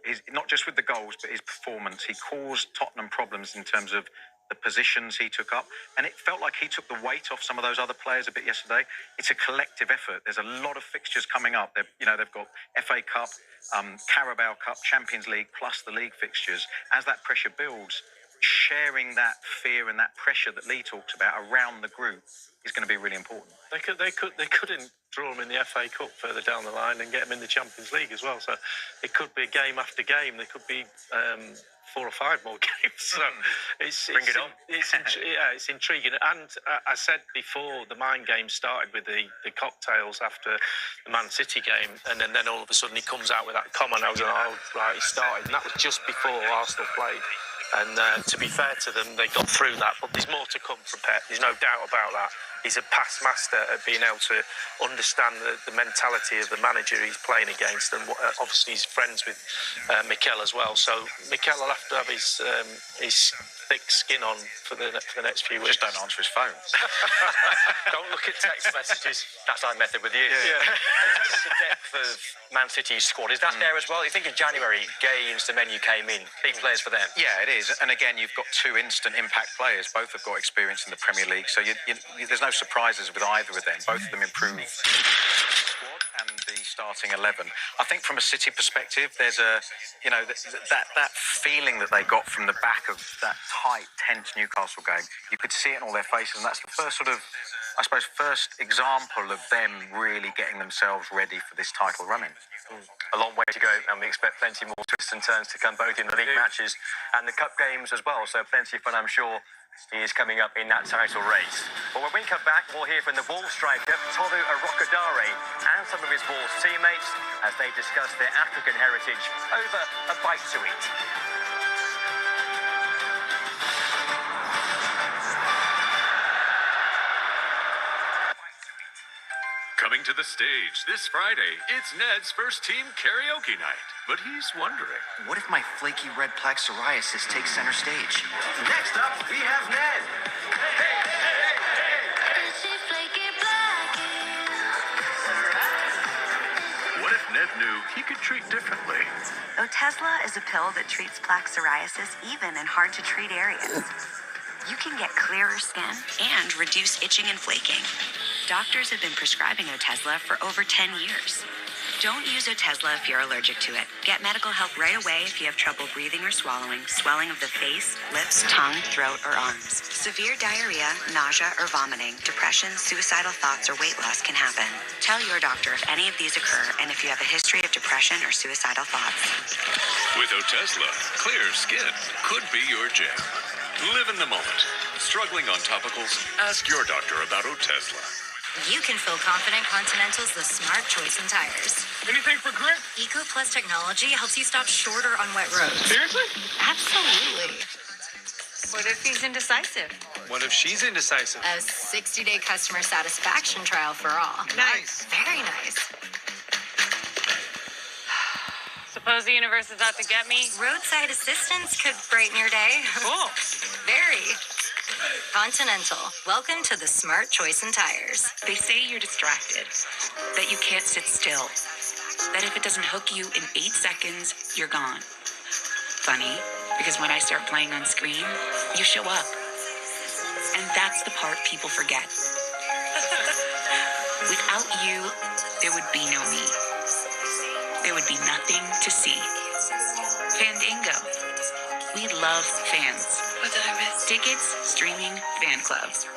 He's not just with the goals, but his performance. He caused Tottenham problems in terms of the positions he took up, and it felt like he took the weight off some of those other players a bit yesterday. It's a collective effort. There's a lot of fixtures coming up. They've got FA Cup, Carabao Cup, Champions League, plus the league fixtures. As that pressure builds, sharing that fear and that pressure that Lee talks about around the group is going to be really important. They couldn't draw him in the FA Cup further down the line and get him in the Champions League as well. So it could be game after game. There could be 4 or 5 more games. So Bring it on. It's intriguing. And I said before, the mind game started with the cocktails after the Man City game, and then all of a sudden he comes out with that comment. I was like, oh, right, he started. And that was just before Arsenal played. And to be fair to them, they got through that. But there's more to come from Pep. There's no doubt about that. He's a past master at being able to understand the mentality of the manager he's playing against. And obviously he's friends with Mikel as well. So Mikel will have to have his thick skin on for the next few weeks. Just don't answer his phone. Don't look at text messages. That's our method with you. Yeah. In terms of the depth of Man City's squad, is that there as well? You think in January, Gaines, the men you came in, big players for them? Yeah, it is. And again, you've got 2 instant impact players. Both have got experience in the Premier League. So there's no surprises with either of them. Both of them improve the squad and the starting 11. I think from a City perspective, there's that feeling that they got from the back of that tight, tense Newcastle game. You could see it in all their faces, and that's the first first example of them really getting themselves ready for this title running. A long way to go, and we expect plenty more twists and turns to come, both in the league matches and the cup games as well. So plenty of fun, I'm sure, is coming up in that title race. But when we come back, we'll hear from the Wolves striker, Tolu Arokadare, and some of his Wolves teammates as they discuss their African heritage over a bite to eat. Coming to the stage this Friday, it's Ned's first team karaoke night. But he's wondering, what if my flaky red plaque psoriasis takes center stage? Next up, we have Ned. what if Ned knew he could treat differently? Otezla is a pill that treats plaque psoriasis even in hard-to-treat areas. You can get clearer skin and reduce itching and flaking. Doctors have been prescribing Otezla for over 10 years. Don't use Otezla if you're allergic to it. Get medical help right away if you have trouble breathing or swallowing, swelling of the face, lips, tongue, throat, or arms. Severe diarrhea, nausea, or vomiting, depression, suicidal thoughts, or weight loss can happen. Tell your doctor if any of these occur and if you have a history of depression or suicidal thoughts. With Otezla, clear skin could be your jam. Live in the moment. Struggling on topicals? Ask your doctor about Otezla. You can feel confident Continental's the smart choice in tires. Anything for grip? Eco Plus technology helps you stop shorter on wet roads. Seriously? Absolutely. What if he's indecisive? What if she's indecisive? A 60-day customer satisfaction trial for all. Nice. Very nice. Suppose the universe is out to get me? Roadside assistance could brighten your day. Cool. Very. Continental, welcome to the smart choice in tires. They say you're distracted, that you can't sit still, that if it doesn't hook you in 8 seconds, you're gone. Funny, because when I start playing on screen, you show up. And that's the part people forget. Without you, there would be no me. There would be nothing to see. Fandango. We love fans. What did I miss? Tickets, streaming, fan clubs.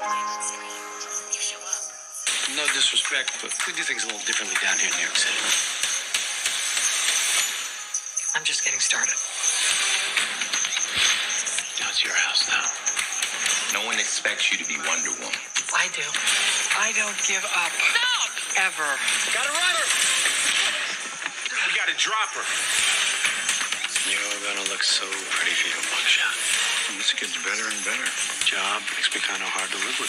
No disrespect, but we do things a little differently down here in New York City. I'm just getting started. Now it's your house now. No one expects you to be Wonder Woman. I do. I don't give up. Stop! Ever. Got a runner. We got to drop her. You're gonna look so pretty for your mugshot. This kid's better and better. Job makes me kind of hard to live with.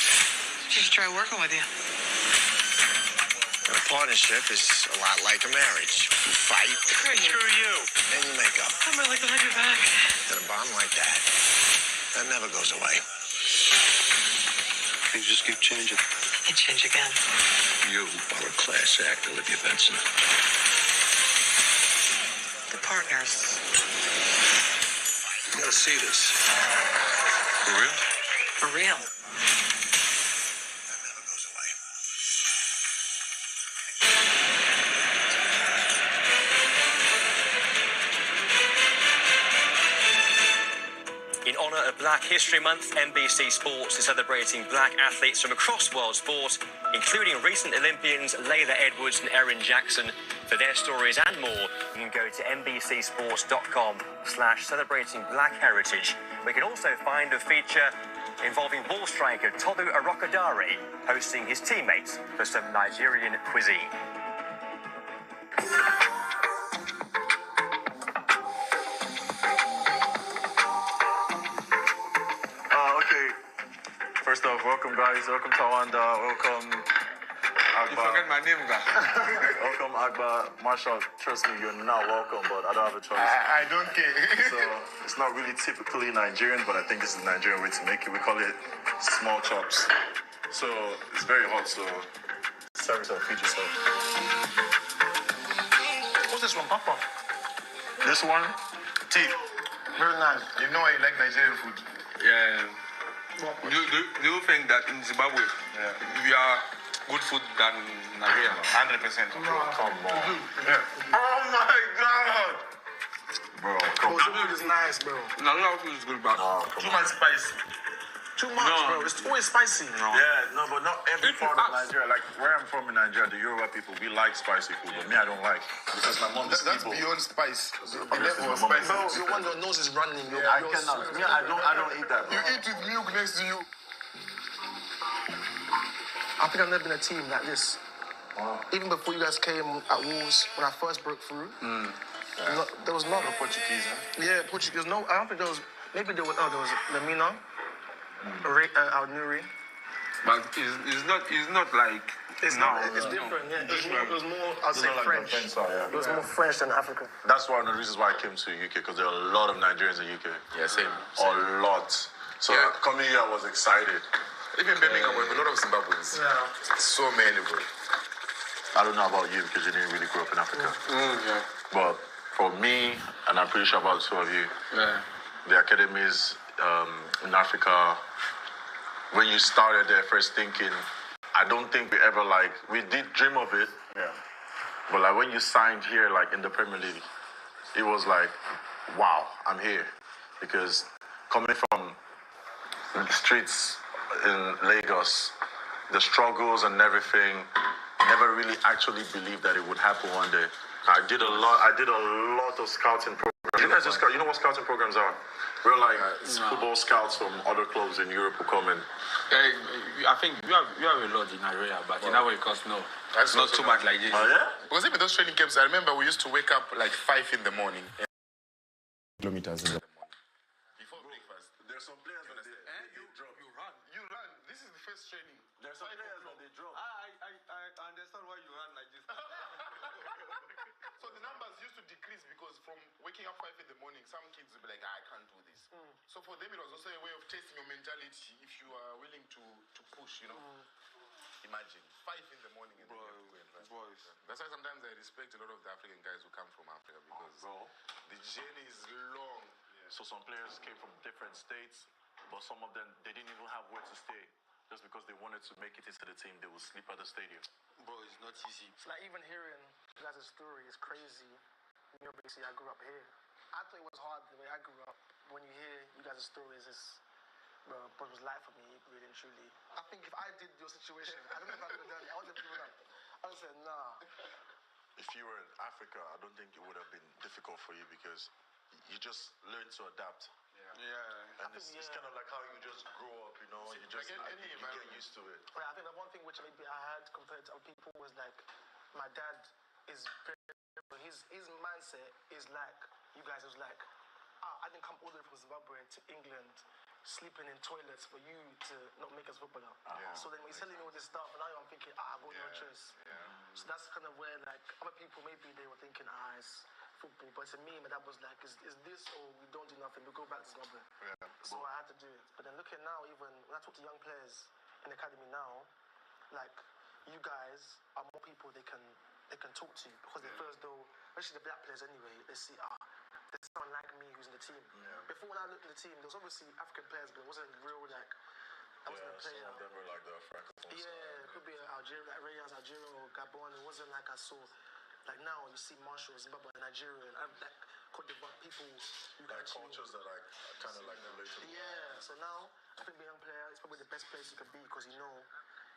Just try working with you. A partnership is a lot like a marriage. You fight. Screw you. And you make up. I'm really glad you're back. And a bond like that never goes away. Things just keep changing. And change again. You are a class act, Olivia Benson. The partners. You gotta see this. For real? For real. In honour of Black History Month, NBC Sports is celebrating black athletes from across world sport, including recent Olympians Layla Edwards and Erin Jackson. For their stories and more, you can go to nbcsports.com/celebrating black heritage. We can also find a feature involving ball striker Tolu Arokodare hosting his teammates for some Nigerian cuisine. Okay. First off, welcome guys. Welcome Tawanda. Welcome Agba. You forget my name, guy. Welcome Agba. Marshall, trust me, you're not welcome, but I don't have a choice. I don't care. So it's not really typically Nigerian, but I think this is the Nigerian way to make it. We call it small chops. So it's very hot, so serve yourself, feed yourself. What's this one, Papa? This one, tea. Very nice. You know I like Nigerian food. Yeah. Do you think that in Zimbabwe, we are good food than Nigeria? 100%. Come on. Yeah. Oh my God! Bro, come on. Food is nice, bro. Nigeria food is good, but Too much spice. Too much, bro. It's always spicy. Yeah, no, but not every part of Nigeria. Like where I'm from in Nigeria, the Yoruba people, we like spicy food, but me, I don't like because my mom is That's Igbo. beyond spice. The level my of mom spice. is Bro, your one, your nose is running. I cannot. Me, I don't eat that. You eat with milk next to you. I think I've never been a team like this. Wow. Even before you guys came at Wolves, when I first broke through, there was not a Portuguese, huh? Yeah, Portuguese. No, I don't think there was. Maybe there was. Oh, there was Lamina, Al-Nuri. but it's not like It's different. Yeah, it was more. I'd say like French. the French, yeah. It was more French than African. That's one of the reasons why I came to UK because there are a lot of Nigerians in UK. yeah, same. A lot. So coming here, I was excited. Even Birmingham, we have a lot of Zimbabweans. Yeah. So many, bro. I don't know about you because you didn't really grow up in Africa. Yeah. But for me, and I'm pretty sure about two of you, the academies in Africa, when you started there first thinking, I don't think we ever we did dream of it. Yeah. But like when you signed here, like in the Premier League, it was like, wow, I'm here. Because coming from the streets in Lagos, the struggles and everything, never really actually believed that it would happen one day. I did a lot of scouting programs. You guys just you know what scouting programs are? We're like football scouts from other clubs in Europe who come in. I think you have a lot in Nigeria, but in our course, no. That's not too much like this. Oh yeah? Because even those training camps, I remember we used to wake up like 5 in the morning. Kilometers in the morning. Before breakfast. There's some players that they drop. You run. This is the first training. There's some players that they drop. I understand why you run like this. So the numbers used to decrease because from waking up 5 in the morning, some kids will be like, I can't do this. So for them, it was also a way of testing your mentality if you are willing to push, you know. Imagine 5 in the morning and then you have to go and run. Boys. That's why sometimes I respect a lot of the African guys who come from Africa because the journey is long. So some players came from different states, but some of them, they didn't even have where to stay. Just because they wanted to make it into the team, they would sleep at the stadium. Bro, it's not easy. It's like even hearing you guys' story is crazy. You know, basically, I grew up here. I thought it was hard the way I grew up. When you hear you guys' stories, it's what was life for me, really and truly. I think if I did your situation, I don't know if I could have done it. I wasn't giving up. I would say, nah. If you were in Africa, I don't think it would have been difficult for you because you just learn to adapt. Yeah. And it's kind of like how you just grow up, you know, you just you get used to it. I think the one thing which maybe I had compared to other people was like, my dad is very, his mindset is like, you guys was like, I didn't come all the way from Zimbabwe to England, sleeping in toilets for you to not make us footballer. So then he's telling me all this stuff, and now I'm thinking, I've got no choice. So that's kind of where like other people maybe they were thinking, it's football, but to me, my dad was like, is this or we don't do nothing, we go back to Zimbabwe. So I had to do it. But then looking now, even when I talk to young players in the academy now, like you guys are more people they can they can talk to you because they first know, especially the black players anyway, they see, there's someone like me who's in the team. Yeah. Before when I looked at the team, there was obviously African players, but it wasn't real, like, I wasn't a player. Some of them were like the Francophone it could be Algeria, like Reyes, Algeria or Gabon. It wasn't like I saw, like now you see Marshall, Zimbabwe, Nigeria, and like Cote d'Ivoire, people who like cultures that are kind of like relatable. Yeah, so now I think being a young player is probably the best place you can be because you know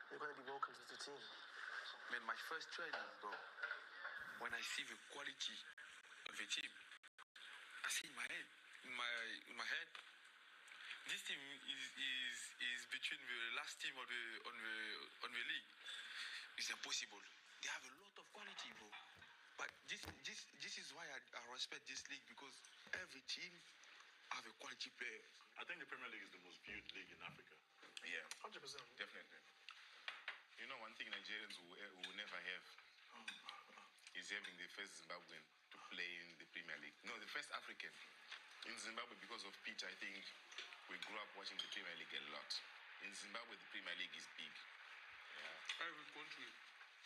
you're going to be welcome to the team. Man, my first training, bro, when I see the quality of the team, I see in my head, in my head, this team is between the last team on the league. It's impossible. They have a lot of quality, bro. But this is why I respect this league because every team have a quality player. I think the Premier League is the most viewed league in Africa. Yeah, 100%. definitely. You know, one thing Nigerians will never have is having the first Zimbabwean to play in the Premier League. No, the first African. In Zimbabwe, because of Peter, I think we grew up watching the Premier League a lot. In Zimbabwe, the Premier League is big. Yeah. Every country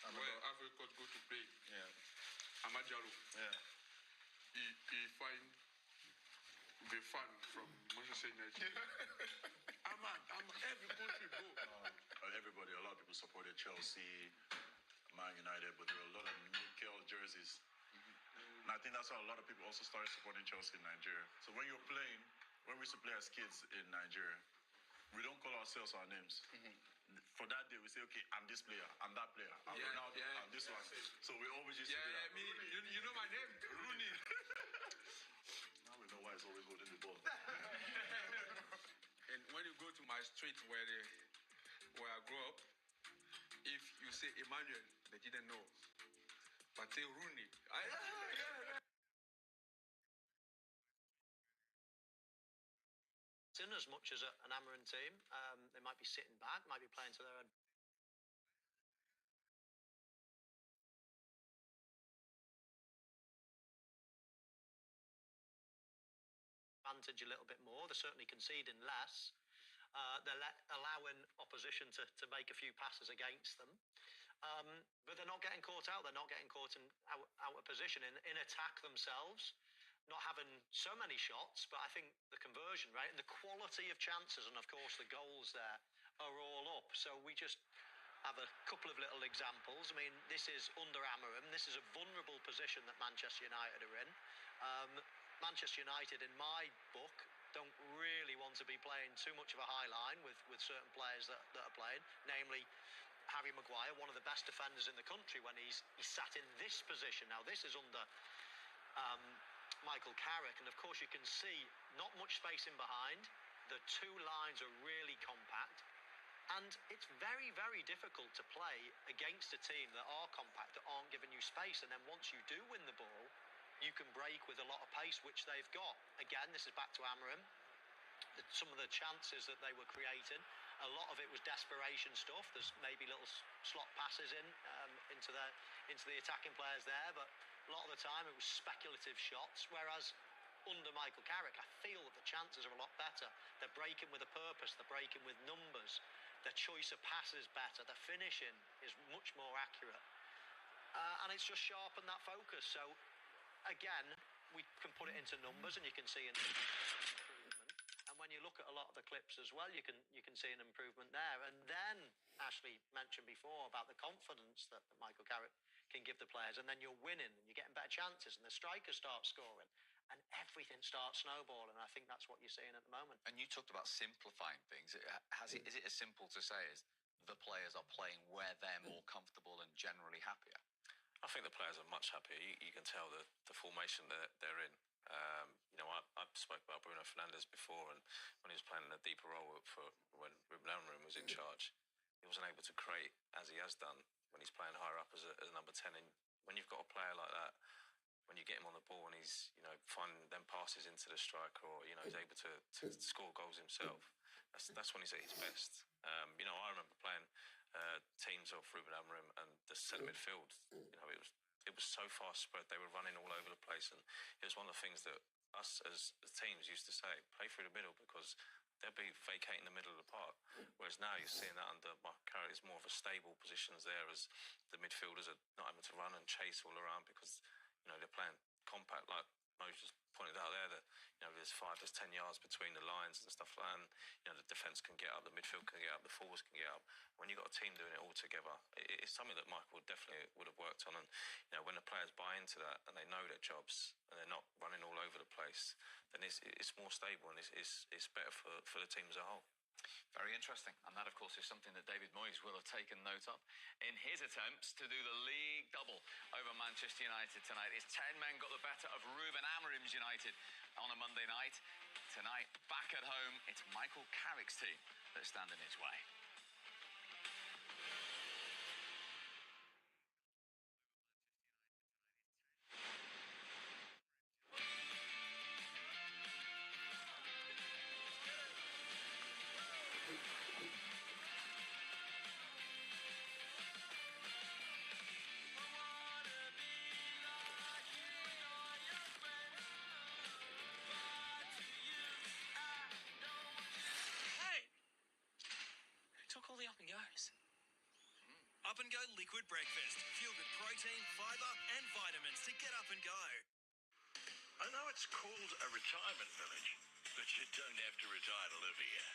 where Africa go to play. Yeah. Amajalo. Yeah. He find the fan from Manchester United. I'm every country go. Everybody, a lot of people supported Chelsea, Man United, but there were a lot of Mikel jerseys. And I think that's how a lot of people also started supporting Chelsea in Nigeria. So when you're playing, when we used to play as kids in Nigeria, we don't call ourselves our names. For that day, we say, okay, I'm this player, I'm that player, I'm Ronaldo, I'm this one. So we always used to do that. You know my name, Rooney. Now we know why he's always holding the ball. And when you go to my street where I grew up, if you say Emmanuel, they didn't know. But say Rooney. In as much as an Amarin team, they might be sitting back, might be playing to their own advantage a little bit more. They're certainly conceding less. They're allowing opposition to make a few passes against them. But they're not getting caught out. They're not getting caught out of position in attack themselves. Not having so many shots, but I think the conversion rate and the quality of chances and, of course, the goals there are all up. So we just have a couple of little examples. I mean, this is under Amarim. This is a vulnerable position that Manchester United are in. Manchester United, in my book, don't really want to be playing too much of a high line with certain players that are playing, namely Harry Maguire, one of the best defenders in the country when he's sat in this position. Now, this is under Michael Carrick, and of course you can see not much space in behind. The two lines are really compact, and it's very, very difficult to play against a team that are compact, that aren't giving you space, and then once you do win the ball, you can break with a lot of pace, which they've got. Again, this is back to Amarim. Some of the chances that they were creating, a lot of it was desperation stuff. There's maybe little slot passes into the attacking players there, but a lot of the time it was speculative shots, whereas under Michael Carrick, I feel that the chances are a lot better. They're breaking with a purpose, they're breaking with numbers, their choice of passes better, their finishing is much more accurate. And it's just sharpened that focus. So, again, we can put it into numbers and you can see an improvement. And when you look at a lot of the clips as well, you can see an improvement there. And then Ashley mentioned before about the confidence that Michael Carrick can give the players, and then you're winning and you're getting better chances and the strikers start scoring and everything starts snowballing. I think that's what you're seeing at the moment. And you talked about simplifying things. Is it as simple to say as the players are playing where they're more comfortable and generally happier? I think the players are much happier. You can tell the formation that they're in. I've spoke about Bruno Fernandes before, and when he was playing in a deeper role when Ruben Amorim was in charge, he wasn't able to create as he has done when he's playing higher up as a number 10. And when you've got a player like that, when you get him on the ball and he's finding them passes into the striker, or he's able to score goals himself, that's when he's at his best. I remember playing teams of Ruben Amorim and the centre midfield. It was it was so fast spread. They were running all over the place, and it was one of the things that us as teams used to say: play through the middle, because they'll be vacating the middle of the park. Whereas now you're seeing that under Michael Carrick, it's more of a stable positions there, as the midfielders are not having to run and chase all around, because they're playing compact, like Mo just pointed out there, that there's 10 yards between the lines and stuff like that, and the defence can get up, the midfield can get up, the forwards can get up. When you've got a team doing it all together, it's something that Michael definitely would have worked on. And when the players buy into that and they know their jobs and they're not running all over the place, then it's more stable, and it's better for the team as a whole. Very interesting. And that, of course, is something that David Moyes will have taken note of in his attempts to do the league double over Manchester United tonight. His 10 men got the better of Ruben Amorim's United on a Monday night. Tonight, back at home, it's Michael Carrick's team that stand in his way. Took all the up and goes. Up and Go Liquid Breakfast. Feel good protein, fibre and vitamins to get up and go. I know it's called a retirement village, but you don't have to retire to live here.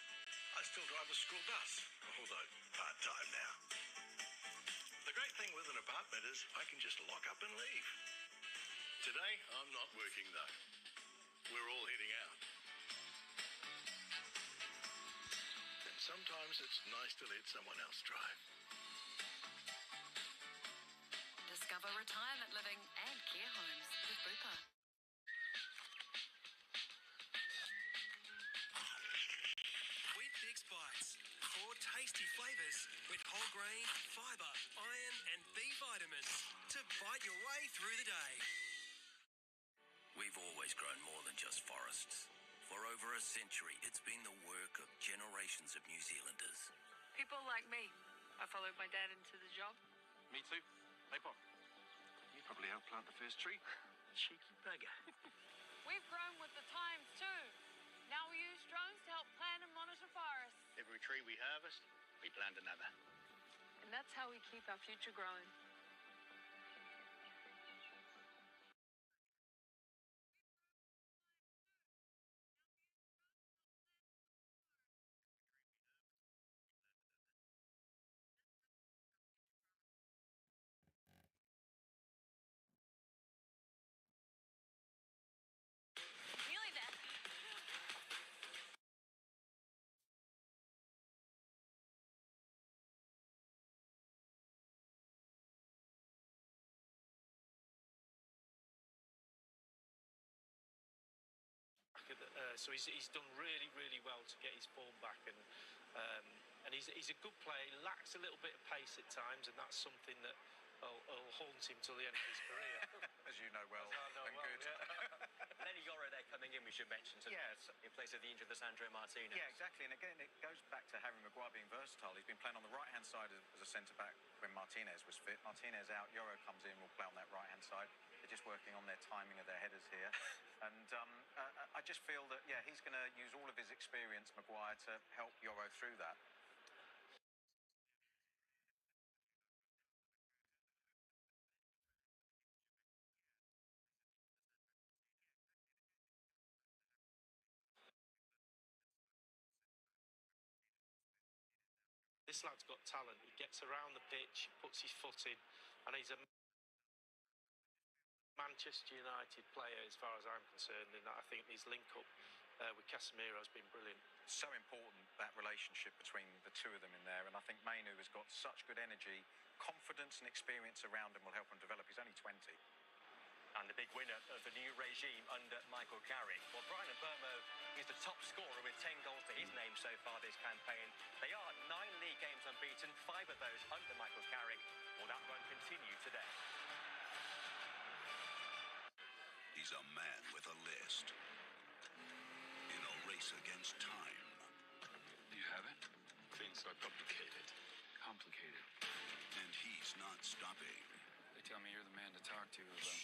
I still drive a school bus, although part-time now. The great thing with an apartment is I can just lock up and leave. Today, I'm not working though. We're all heading out. Sometimes it's nice to let someone else drive. Discover retirement living and care homes with Bupa. Wheat Bix Bites. 4 tasty flavours with whole grain, fibre, iron and B vitamins to bite your way through the day. We've always grown more than just forests. For over a century, it's been the work of generations of New Zealanders. People like me. I followed my dad into the job. Me too. Hey, Bob. You probably helped plant the first tree. Cheeky bugger. We've grown with the times too. Now we use drones to help plan and monitor forests. Every tree we harvest, we plant another. And that's how we keep our future growing. Nearly there. So he's done really, really well to get his form back, and he's a good player. He lacks a little bit of pace at times, and that's something that will haunt him till the end of his career. As you know well, and well, good. yeah. Lenny Yoro there coming in, we should mention, in place of the injured Lisandro Martinez. Yeah, exactly. And again, it goes back to Harry Maguire being versatile. He's been playing on the right-hand side as a centre-back when Martinez was fit. Martinez out, Yoro comes in, will play on that right-hand side. They're just working on their timing of their headers here. And I just feel that, he's going to use all of his experience, Maguire, to help Yoro through that. This lad's got talent. He gets around the pitch, puts his foot in, and he's a Manchester United player as far as I'm concerned, and I think his link-up with Casemiro has been brilliant. So important, that relationship between the two of them in there, and I think Mainu has got such good energy, confidence and experience around him will help him develop. He's only 20. And the big winner of the new regime under Michael Carrick. Well, Brian Mbeumo is the top scorer with 10 goals to his name so far this campaign. They are 9 league games unbeaten, 5 of those under Michael Carrick. Will that run continue today? He's a man with a list. In a race against time. You have it? Things are complicated. Complicated. And he's not stopping. They tell me you're the man to to talk to you about.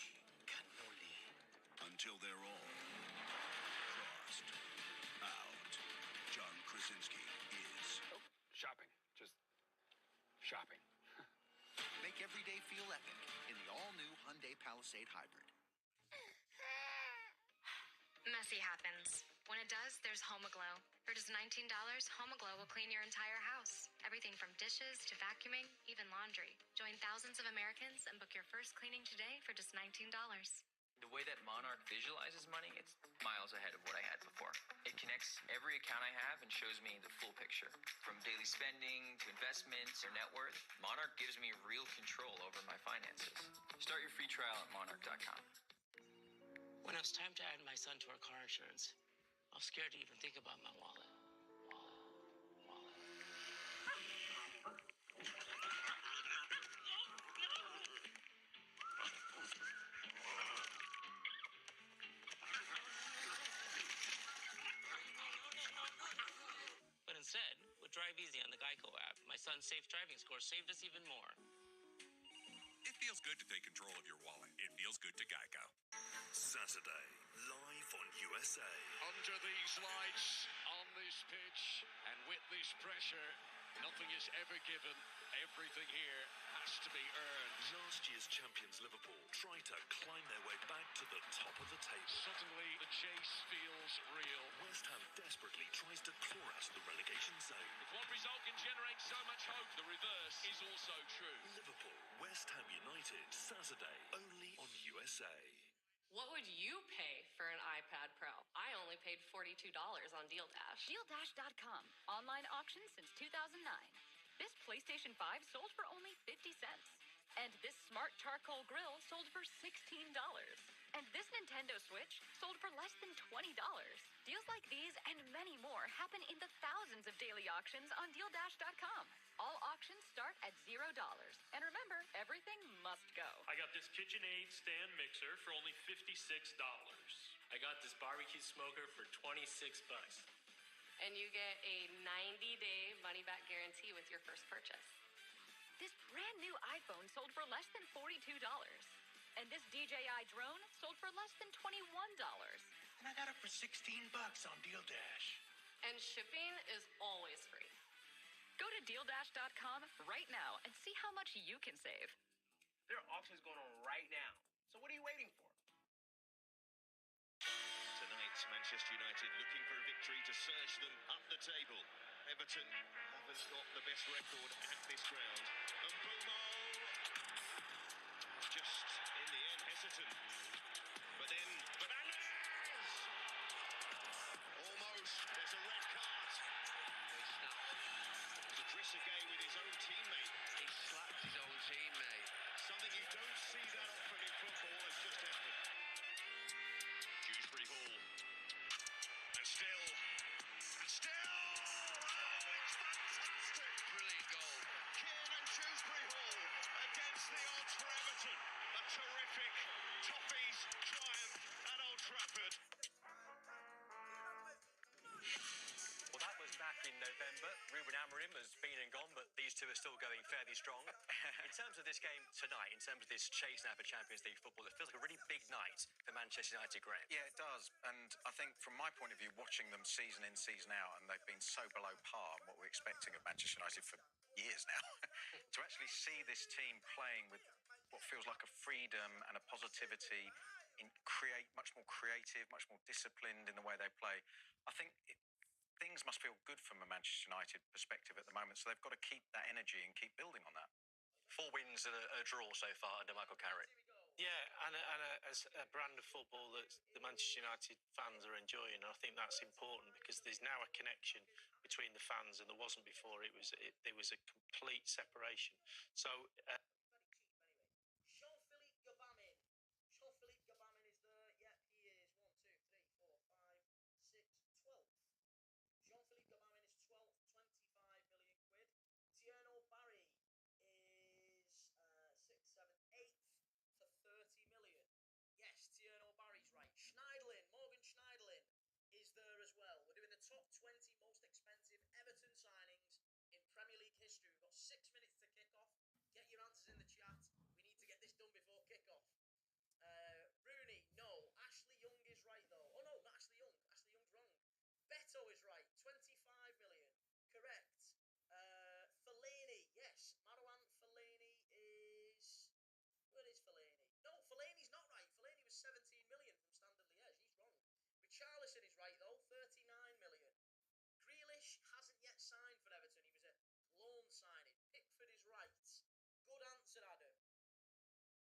Until they're all crossed out. John Krasinski is Shopping. Just shopping. Make every day feel epic in the all-new Hyundai Palisade Hybrid. Messy happens. When it does, there's HomeAglow. For just $19, HomeAglow will clean your entire house. Everything from dishes to vacuuming, even laundry. Join thousands of Americans and book your first cleaning today for just $19. The way that Monarch visualizes money, it's miles ahead of what I had before. It connects every account I have and shows me the full picture. From daily spending to investments or net worth, Monarch gives me real control over my finances. Start your free trial at monarch.com. When it was time to add my son to our car insurance, I was scared to even think about my wallet. But instead, with Drive Easy on the Geico app, my son's safe driving score saved us even more. It feels good to take control of your wallet. It feels good to Geico. Saturday, live on USA. Under these lights, on this pitch, and with this pressure, nothing is ever given. Everything here has to be earned. Last year's champions Liverpool try to climb their way back to the top of the table. Suddenly, the chase feels real. West Ham desperately tries to claw out of the relegation zone. If one result can generate so much hope, the reverse is also true. Liverpool, West Ham United, Saturday, only on USA. What would you pay for an iPad Pro? I only paid $42 on DealDash. DealDash.com. Online auction since 2009. This PlayStation 5 sold for only 50 cents. And this smart charcoal grill sold for $16. And this Nintendo Switch sold for less than $20. Deals like these and many more happen in the thousands of daily auctions on DealDash.com. All auctions start at $0. And remember, everything must go. I got this KitchenAid stand mixer for only $56. I got this barbecue smoker for $26. And you get a 90-day money-back guarantee with your first purchase. This brand new iPhone sold for less than $42. And this DJI drone sold for less than $21. And I got it for $16 on DealDash. And shipping is always free. Go to DealDash.com right now and see how much you can save. There are auctions going on right now. So what are you waiting for? Tonight, Manchester United looking for a victory to surge them up the table. Everton haven't got the best record at this ground. And Bomo, just in the end, hesitant. But then, Fernandes! Almost, there's a red card. To Chris again with his own teammate. He slapped his own teammate. Something you don't see that often in football has just happened. Dewsbury Hall. And still. Oh, it's fantastic. Brilliant goal. Kieran Dewsbury Hall against the odds for Everton. A terrific Toffees triumph at Old Trafford. Well, that was back in November. Ruben Amorim has been and gone, but these two are still going fairly strong. In terms of this game tonight, in terms of this chase now for Champions League football, it feels like a really big night for Manchester United, Graham. Yeah, it does. And I think from my point of view, watching them season in, season out, and they've been so below par what we're expecting of Manchester United for years now, to actually see this team playing with what feels like a freedom and a positivity, much more creative, much more disciplined in the way they play. I think things must feel good from a Manchester United perspective at the moment, so they've got to keep that energy and keep building on that. 4 wins and a draw so far under Michael Carrick. Yeah, and a brand of football that the Manchester United fans are enjoying. And I think that's important because there's now a connection between the fans, and there wasn't before. There was a complete separation. So. Jean-Philippe Gbamin. Jean-Philippe Gbamin is there. Yep, he is 1, 2, 3, 4, 5, 6, 12th. Jean-Philippe Gbamin is 12th, 25 million quid. Tierno Barry is 6th, 7th, 8th for 30 million. Yes, Tierno Barry's right. Morgan Schneiderlin is there as well. We're doing the top 20 most expensive Everton signings in Premier League history. We've got 6 minutes to kick off. Get your answers in the chat. We need to get this done before kick off. Neto is right. 25 million. Correct. Fellaini, yes. Marouane Fellaini is... Where is Fellaini? No, Fellaini's not right. Fellaini was 17 million from Standard Liège. He's wrong. Richarlison is right, though. 39 million. Grealish hasn't yet signed for Everton. He was a loan signing. Pickford is right. Good answer, Adam.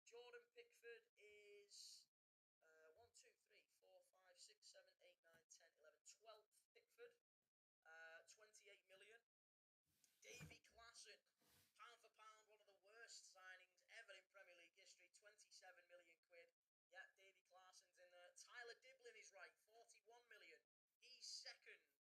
Jordan Pickford is 1, 2, 3, 4, 5, 6, 7, 8, 9, 10, 11, 12th Pickford. 28 million. Davy Klaassen, pound for pound, one of the worst signings ever in Premier League history. 27 million quid. Yeah, Davy Klaassen's in there. Tyler Diblin is right. 41 million. He's second.